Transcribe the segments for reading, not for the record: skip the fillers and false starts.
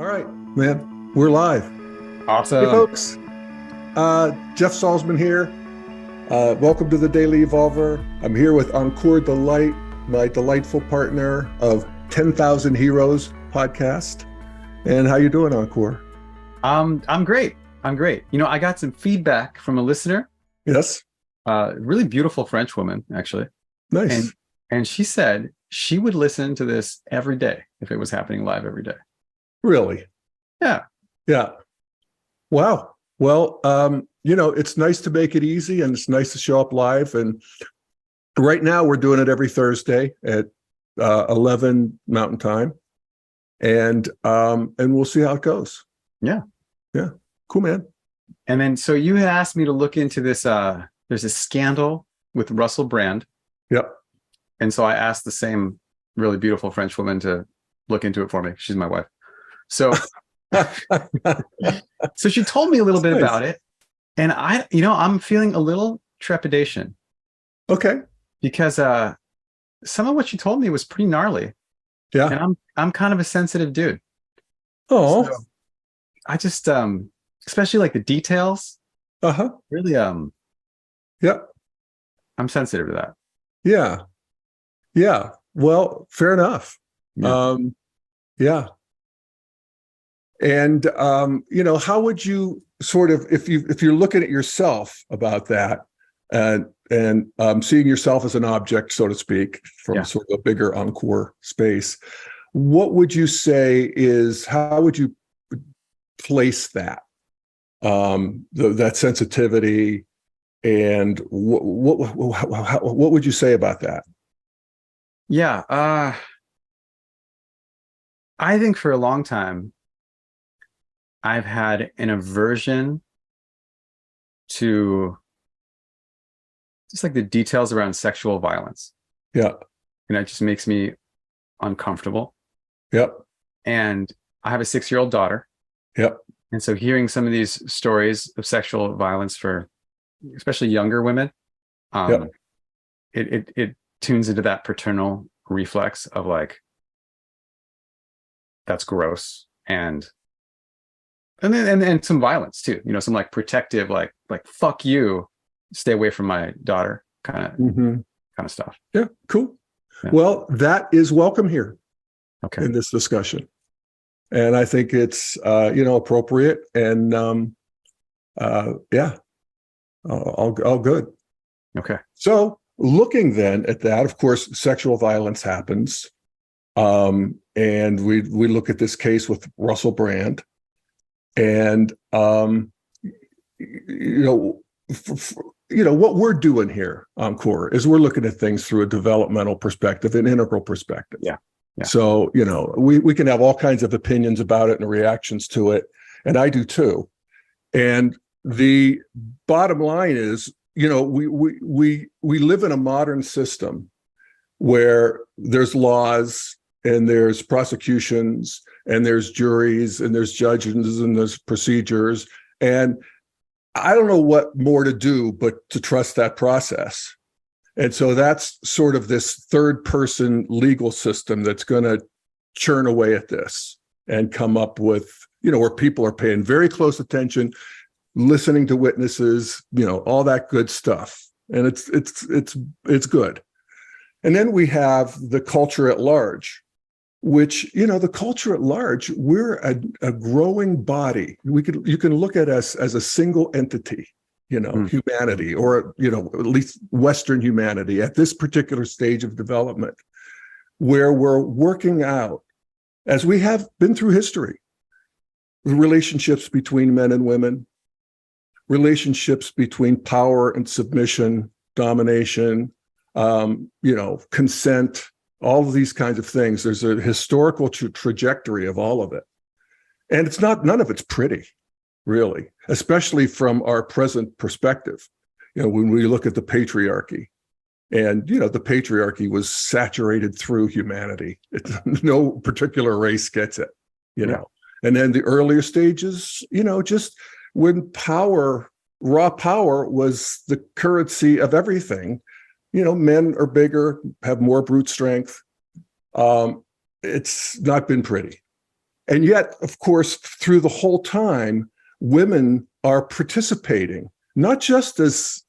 All right, man, we're live. Hey, Awesome. folks. Jeff Salzman here. Welcome to the Daily Evolver. I'm here with Ankur Delight, my delightful partner of 10,000 Heroes podcast. And how you doing, Ankur? I'm great. I'm great. You know, I got some feedback from a listener, Yes. really beautiful French woman, actually. Nice. And she said she would listen to this every day if it was happening live every day. Really? Yeah. Yeah. Wow. Well, it's nice to make it easy and it's nice to show up live. And right now we're doing it every Thursday at 11 Mountain Time. And we'll see how it goes. Yeah. Yeah. Cool, man. And then, so you had asked me to look into this. There's a scandal with Russel Brand. Yep. And so I asked the same really beautiful French woman to look into it for me. She's my wife. So, so she told me a little bit about it. And I'm feeling a little trepidation. Okay. Because some of what she told me was pretty gnarly. Yeah. And I'm kind of a sensitive dude. Oh. So I just especially like the details. Uh-huh. Really Yeah. I'm sensitive to that. Yeah. Yeah. Well, fair enough. Yeah. Yeah. And how would you sort of, if you're looking at yourself about that and seeing yourself as an object, so to speak, from sort of a bigger Ankur space, what would you say how would you place that, that sensitivity, and what would you say about that? Yeah. I think for a long time, I've had an aversion to just like the details around sexual violence. Yeah. And it just makes me uncomfortable. Yep. And I have a 6-year-old daughter. Yep. And so hearing some of these stories of sexual violence for especially younger women, it tunes into that paternal reflex of like, that's gross. And then some violence too, some like protective, like fuck you, stay away from my daughter kind of stuff. Yeah, cool. Yeah. Well, that is welcome here in this discussion, and I think it's appropriate and all good. Okay. So looking then at that, of course, sexual violence happens, and we look at this case with Russel Brand. And what we're doing here, Ankur, is we're looking at things through a developmental perspective, an integral perspective. Yeah. So we can have all kinds of opinions about it and reactions to it, and I do too. And the bottom line is, we live in a modern system where there's laws and there's prosecutions and there's juries and there's judges and there's procedures. And I don't know what more to do but to trust that process. And so that's sort of this third person legal system that's going to churn away at this and come up with, where people are paying very close attention, listening to witnesses, all that good stuff. And it's good. And then we have the culture at large, which, the culture at large, we're a growing body. You can look at us as a single entity, humanity, or, at least Western humanity at this particular stage of development, where we're working out, as we have been through history, relationships between men and women, relationships between power and submission, domination, consent, all of these kinds of things. There's a historical trajectory of all of it. And none of it's pretty, really, especially from our present perspective. When we look at the patriarchy, and, the patriarchy was saturated through humanity. No particular race gets it, And then the earlier stages, just when raw power was the currency of everything. Men are bigger, have more brute strength. It's not been pretty. And yet, of course, through the whole time, women are participating, not just as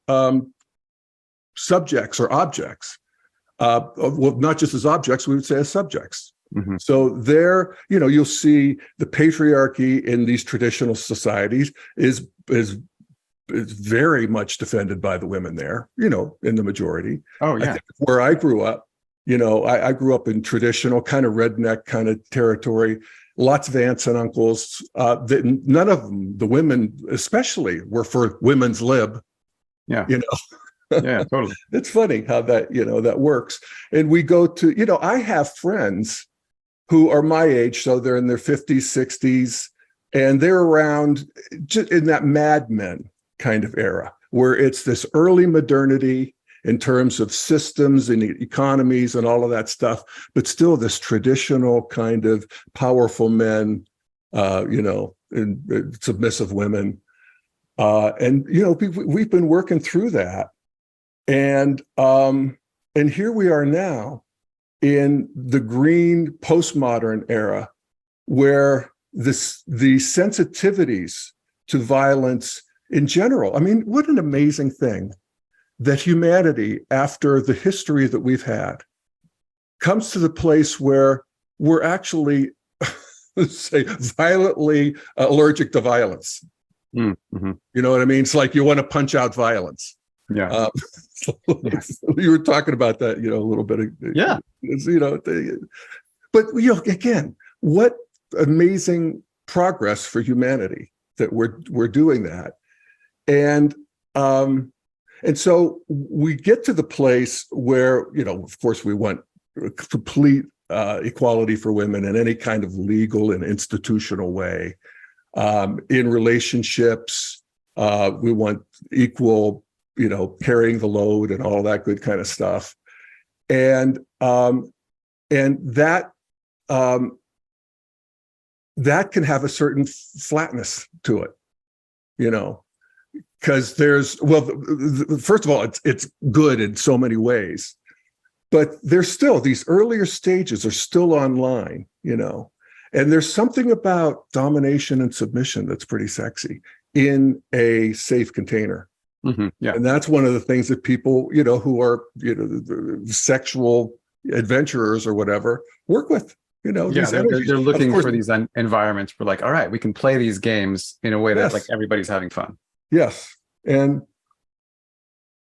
subjects or objects, well, not just as objects, we would say as subjects. Mm-hmm. So there, you'll see the patriarchy in these traditional societies is very much defended by the women there, in the majority. Oh, yeah. I think where I grew up, I grew up in traditional kind of redneck kind of territory, lots of aunts and uncles. None of them, the women especially, were for women's lib. Yeah. Yeah, totally. It's funny how that, that works. And we go to, I have friends who are my age, so they're in their 50s, 60s, and they're around just in that Mad Men kind of era, where it's this early modernity in terms of systems and economies and all of that stuff, but still this traditional kind of powerful men, and submissive women. And we've been working through that. And here we are now in the green postmodern era, where the sensitivities to violence in general. I mean, what an amazing thing that humanity, after the history that we've had, comes to the place where we're actually, say, violently allergic to violence. Mm-hmm. You know what I mean? It's like you want to punch out violence. Yeah. You were talking about that, a little bit. Yeah. But again, what amazing progress for humanity that we're doing that, and so we get to the place where, of course, we want complete equality for women in any kind of legal and institutional way. In relationships, we want equal, carrying the load and all that good kind of stuff. And that can have a certain flatness to it, because there's, first of all, it's good in so many ways, but there's still, these earlier stages are still online, and there's something about domination and submission that's pretty sexy in a safe container. Mm-hmm. Yeah. And that's one of the things that people, who are, sexual adventurers or whatever, work with, Yeah, they're looking for these environments for, like, all right, we can play these games in a way that, like, everybody's having fun. Yes. And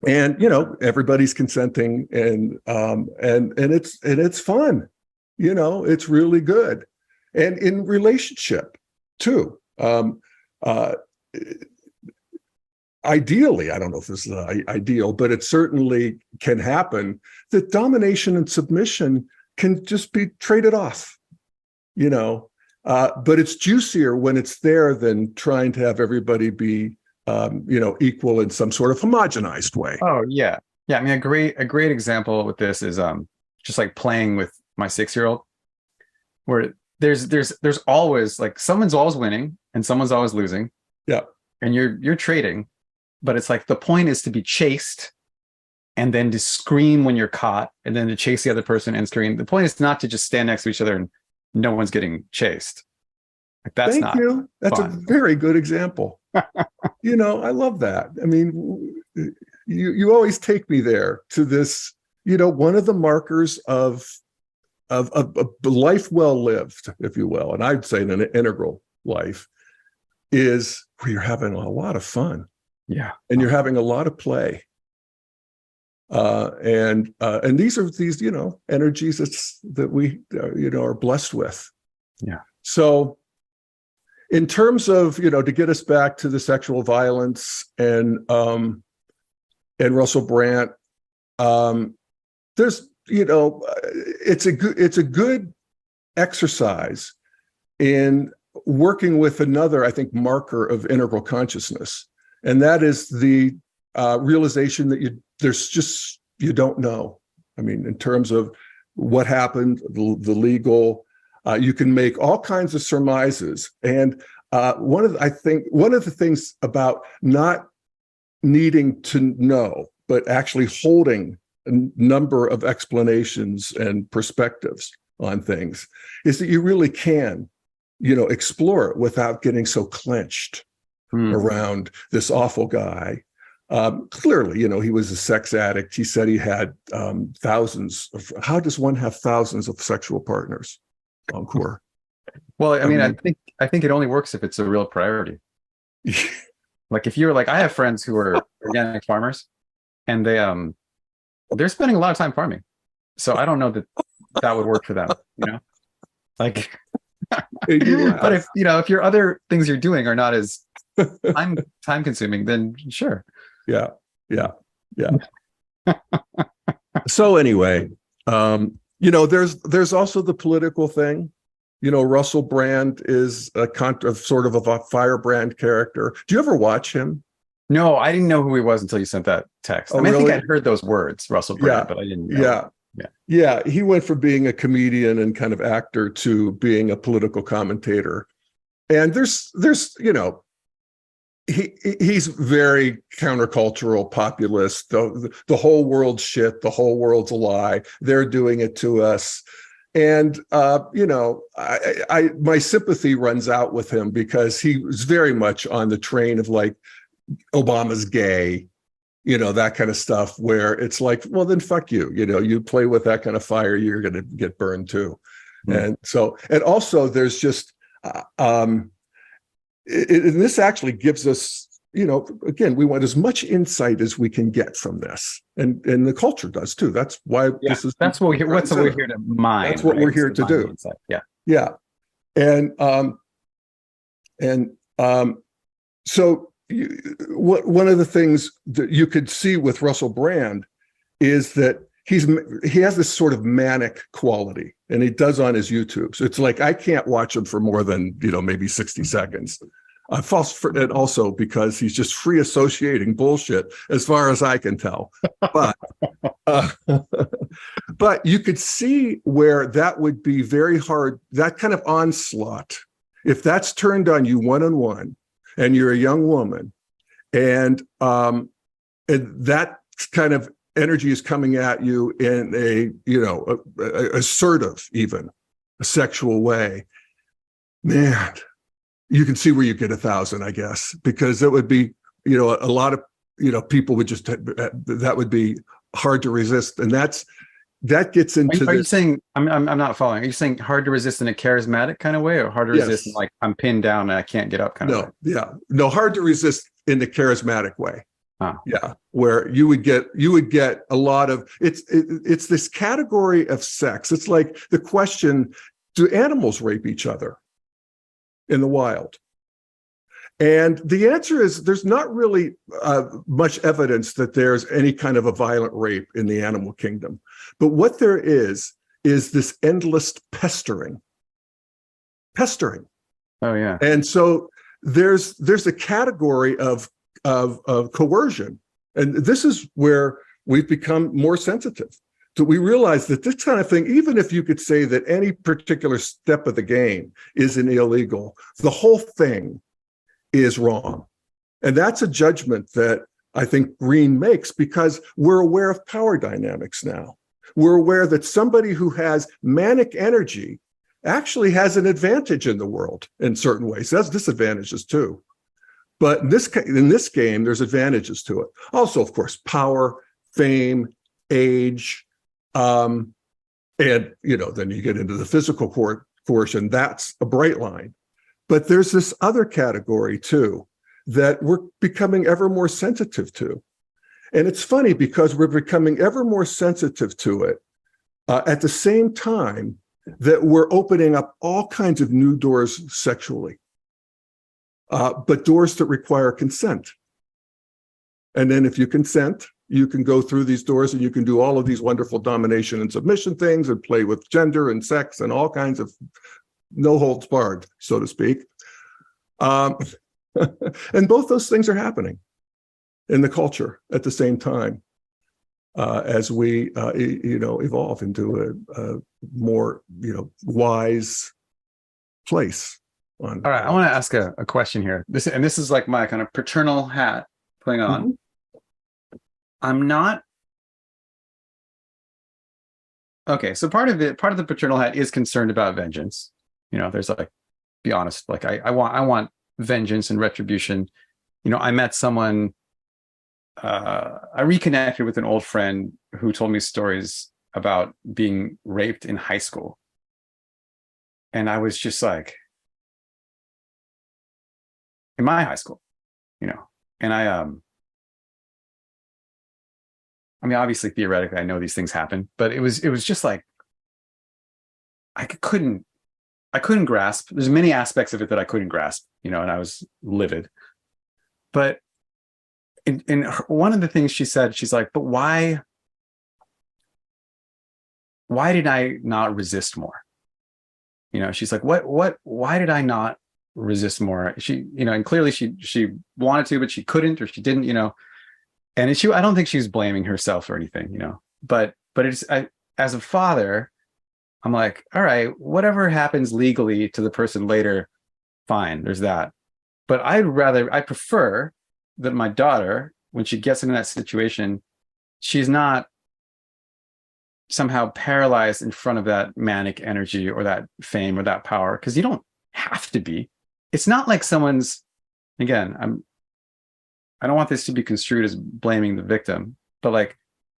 everybody's consenting, and it's fun, it's really good. And in relationship too, ideally, I don't know if this is ideal, but it certainly can happen, that domination and submission can just be traded off, but it's juicier when it's there than trying to have everybody be, equal in some sort of homogenized way. Oh, yeah. Yeah. I mean, a great example with this is just like playing with my 6-year-old, where there's always, like, someone's always winning and someone's always losing. Yeah. And you're trading, but it's like the point is to be chased and then to scream when you're caught, and then to chase the other person and scream. The point is not to just stand next to each other and no one's getting chased. Like, that's Thank not you. That's fun. a very good example. I love that. I mean, you always take me there to this, one of the markers of life well lived, if you will, and I'd say an integral life, is where you're having a lot of fun. Yeah. And you're having a lot of play. And these are energies that we, are blessed with. Yeah. So in terms of, to get us back to the sexual violence and Russel Brand, there's, it's a good exercise in working with another, I think, marker of integral consciousness. And that is the realization that you don't know. I mean, in terms of what happened, the legal, you can make all kinds of surmises. And one of the things about not needing to know, but actually holding a number of explanations and perspectives on things, is that you really can explore it without getting so clenched around this awful guy. Clearly, he was a sex addict. He said he had thousands of. How does one have thousands of sexual partners, Ankur? Well, I mean, I think it only works if it's a real priority. Like if you're like, I have friends who are organic farmers, and they're spending a lot of time farming. So I don't know that would work for them, like. But if your other things you're doing are not as time consuming, then sure. Yeah. So anyway, there's also the political thing. Russel Brand is sort of a firebrand character. Do you ever watch him? No, I didn't know who he was until you sent that text. Oh, I mean, really? I think I'd heard those words, Russell Brand, but I didn't know. Yeah. He went from being a comedian and kind of actor to being a political commentator. And there's he's very countercultural, populist. The whole world's shit. The whole world's a lie. They're doing it to us. And my sympathy runs out with him because he was very much on the train of like Obama's gay, that kind of stuff, where it's like, well, then fuck you. You play with that kind of fire, you're going to get burned too. And also there's just, and this actually gives us, again, we want as much insight as we can get from this, and the culture does too. That's why that's what we're here to mine. That's what we're here to do. Insight. Yeah. And so one of the things that you could see with Russel Brand is that he has this sort of manic quality, and he does on his YouTube. So it's like, I can't watch him for more than, maybe 60 seconds. And also because he's just free associating bullshit as far as I can tell. But, but you could see where that would be very hard, that kind of onslaught, if that's turned on you one-on-one, and you're a young woman, and that kind of energy is coming at you in a assertive, even a sexual way, man, you can see where you get 1,000, I guess, because it would be, a lot of, people would just, that would be hard to resist. And that gets into. Are you saying, I'm not following. Are you saying hard to resist in a charismatic kind of way, or hard to resist in like I'm pinned down and I can't get up kind of way? No, hard to resist in the charismatic way. Huh. Yeah, where you would get a lot of it's this category of sex. It's like the question: do animals rape each other in the wild? And the answer is there's not really much evidence that there's any kind of a violent rape in the animal kingdom. But what there is this endless pestering. Oh yeah. And so there's a category of coercion, and this is where we've become more sensitive. So we realize that this kind of thing, even if you could say that any particular step of the game isn't illegal, the whole thing is wrong. And that's a judgment that I think Green makes, because we're aware of power dynamics now. We're aware that somebody who has manic energy actually has an advantage in the world in certain ways. There's disadvantages too. But in this game, there's advantages to it. Also, of course, power, fame, age, and then you get into the physical coercion. That's a bright line. But there's this other category too that we're becoming ever more sensitive to. And it's funny because we're becoming ever more sensitive to it at the same time that we're opening up all kinds of new doors sexually, but doors that require consent. And then if you consent, you can go through these doors and you can do all of these wonderful domination and submission things and play with gender and sex and all kinds of no holds barred, so to speak. And both those things are happening in the culture at the same time as we, evolve into a more, wise place. All right, I want to ask a question here. This is like my kind of paternal hat putting on. Mm-hmm. I'm not. Okay, so part of the paternal hat is concerned about vengeance. There's like be honest. Like I want vengeance and retribution. I met someone, I reconnected with an old friend who told me stories about being raped in high school. And I was just like, in my high school, and I mean, obviously theoretically, I know these things happen, but it was just like, I couldn't grasp. There's many aspects of it that I couldn't grasp, and I was livid. But in one of the things she said, she's like, but why did I not resist more? She's like, why did I not resist more? She, and clearly she wanted to, but she couldn't, or she didn't, and I don't think she was blaming herself or anything, but as a father, I'm like, all right, whatever happens legally to the person later, fine, there's that. But I prefer that my daughter, when she gets into that situation, she's not somehow paralyzed in front of that manic energy or that fame or that power, because you don't have to be. It's not like someone's, again, I don't want this to be construed as blaming the victim, but like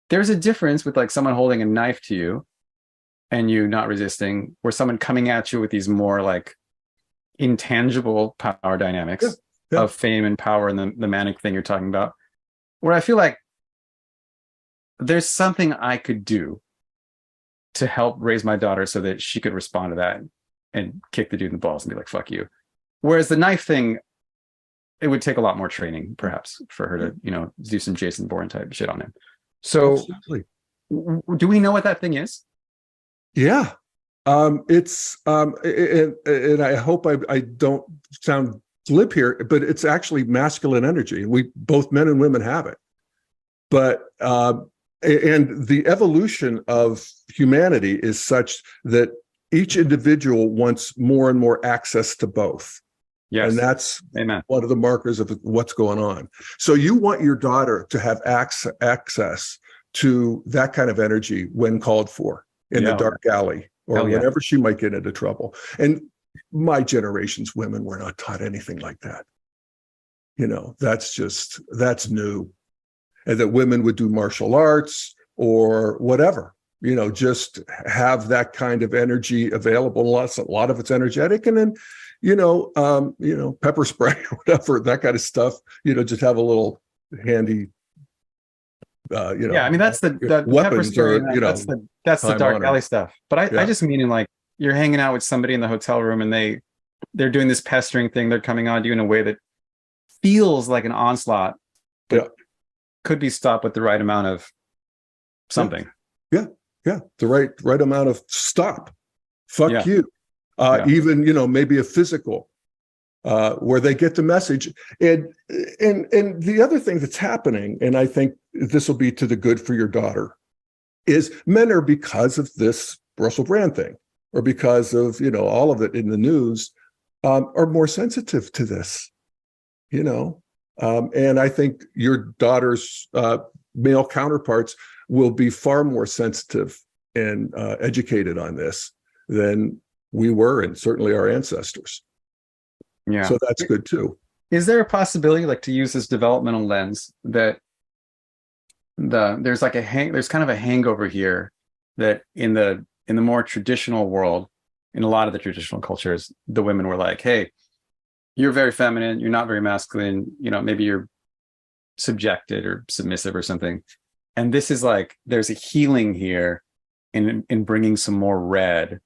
there's a difference with like someone holding a knife to you and you not resisting, or someone coming at you with these more like intangible power dynamics of fame and power and the manic thing you're talking about, where I feel like there's something I could do to help raise my daughter so that she could respond to that and kick the dude in the balls and be like, fuck you. Whereas the knife thing, it would take a lot more training, perhaps, for her to, do some Jason Bourne type shit on him. So Absolutely. Do we know what that thing is? Yeah. It's and I hope I don't sound glib here, but it's actually masculine energy, and we both, men and women, have it. But and the evolution of humanity is such that each individual wants more and more access to both. Yes. And that's Amen. One of the markers of what's going on. So you want your daughter to have access to that kind of energy when called for in the dark alley, or whenever she might get into trouble. And my generation's women were not taught anything like that. That's new. And that women would do martial arts or whatever, just have that kind of energy available. A lot of it's energetic. And then, pepper spray or whatever, that kind of stuff, just have a little handy, I mean, that's the weapons, pepper spray, that's the dark alley stuff. But I just mean in like, you're hanging out with somebody in the hotel room and they're doing this pestering thing. They're coming on to you in a way that feels like an onslaught, but could be stopped with the right amount of something. Yeah. The right amount of stop. Fuck you. Even, maybe a physical, where they get the message. And the other thing that's happening, and I think this will be to the good for your daughter, is men are, because of this Russel Brand thing, or because of, all of it in the news, are more sensitive to this, and I think your daughter's male counterparts will be far more sensitive and educated on this than we were, and certainly our ancestors. Yeah. So that's good too. Is there a possibility, like, to use this developmental lens, that there's kind of a hangover here, that in the more traditional world, in a lot of the traditional cultures, the women were like, hey, you're very feminine, you're not very masculine, maybe you're subjected or submissive or something. And this is like, there's a healing here in bringing some more red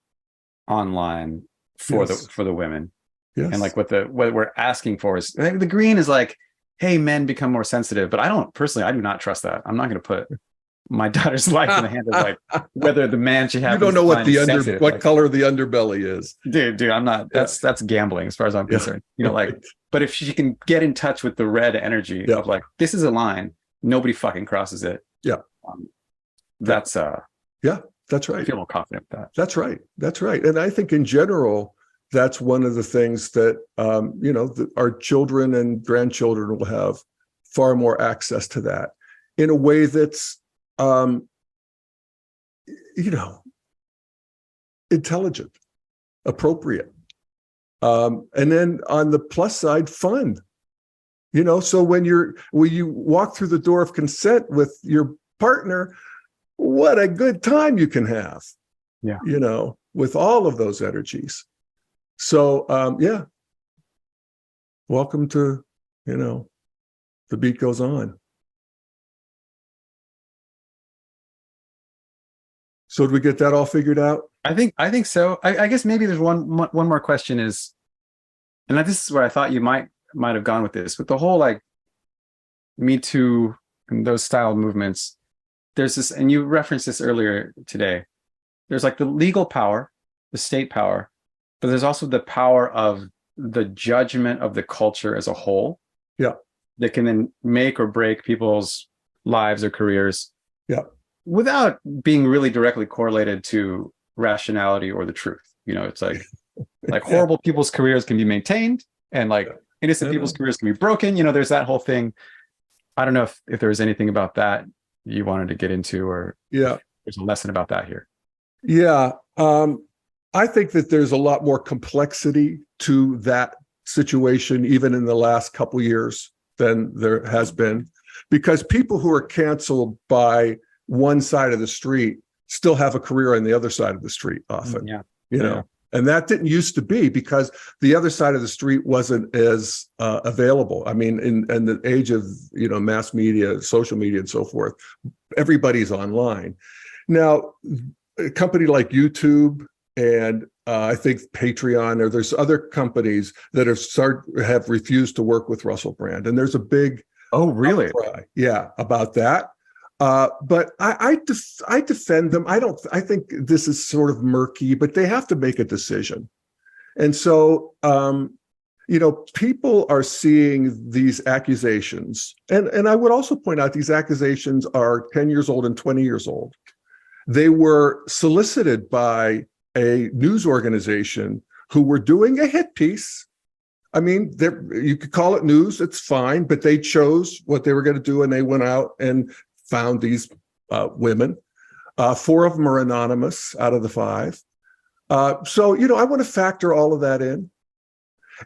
online for the women. Yes. And like what we're asking for is, the green is like, hey, men become more sensitive. But I do not trust that. I'm not going to put my daughter's life in the hands of like whether the man should have. You don't know what what color the underbelly is, dude. I'm not. That's gambling as far as I'm concerned. But if she can get in touch with the red energy of like, this is a line, nobody fucking crosses it. Yeah, that's that's right. I feel more confident with that. That's right. And I think in general, that's one of the things that our children and grandchildren will have far more access to that in a way that's intelligent, appropriate, And then on the plus side, fun. So when you walk through the door of consent with your partner, what a good time you can have. Yeah. With all of those energies. So yeah. Welcome to, the beat goes on. So did we get that all figured out? I think so. I guess maybe there's one more question is, and this is where I thought you might have gone with this, with the whole like Me Too and those style movements. There's this, and you referenced this earlier today. There's like the legal power, the state power, but there's also the power of the judgment of the culture as a whole. Yeah. That can then make or break people's lives or careers. Yeah. Without being really directly correlated to rationality or the truth. It's like horrible people's careers can be maintained, and like innocent people's careers can be broken. There's that whole thing. I don't know if there was anything about that you wanted to get into, or there's a lesson about that here. Yeah. I think that there's a lot more complexity to that situation, even in the last couple of years, than there has been, because people who are canceled by one side of the street still have a career on the other side of the street often. And that didn't used to be, because the other side of the street wasn't as available. I mean, in the age of mass media, social media, and so forth, everybody's online now. A company like YouTube and I think Patreon, or there's other companies that have refused to work with Russel Brand, and there's a big outcry, about that. But I defend them. I think this is sort of murky, but they have to make a decision. And so, people are seeing these accusations. And I would also point out these accusations are 10 years old and 20 years old. They were solicited by a news organization who were doing a hit piece. I mean, you could call it news, it's fine, but they chose what they were going to do, and they went out and found these women. 4 of them are anonymous out of the 5. So, I want to factor all of that in.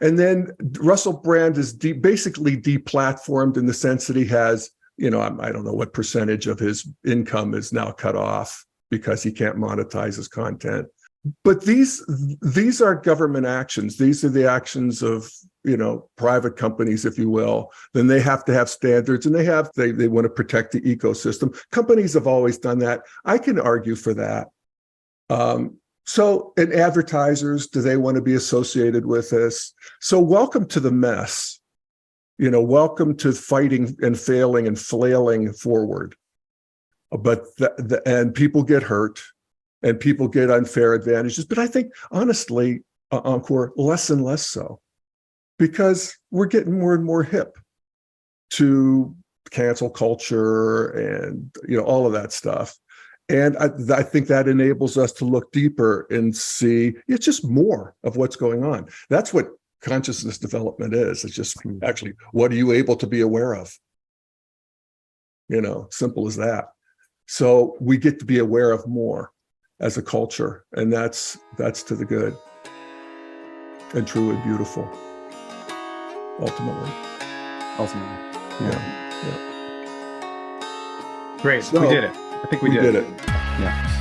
And then Russel Brand is basically deplatformed in the sense that he has, I don't know what percentage of his income is now cut off because he can't monetize his content. But these are government actions. These are the actions of, private companies, if you will. Then they have to have standards, and they want to protect the ecosystem. Companies have always done that. I can argue for that. And advertisers, do they want to be associated with this? So welcome to the mess. Welcome to fighting and failing and flailing forward. But and people get hurt. And people get unfair advantages. But I think, honestly, Ankur, less and less so, because we're getting more and more hip to cancel culture and, all of that stuff. And I think that enables us to look deeper and see it's just more of what's going on. That's what consciousness development is. It's just actually, what are you able to be aware of? Simple as that. So we get to be aware of more as a culture, and that's to the good and true and beautiful, ultimately. Yeah. Great. So, we did it. I think we did it. Yeah.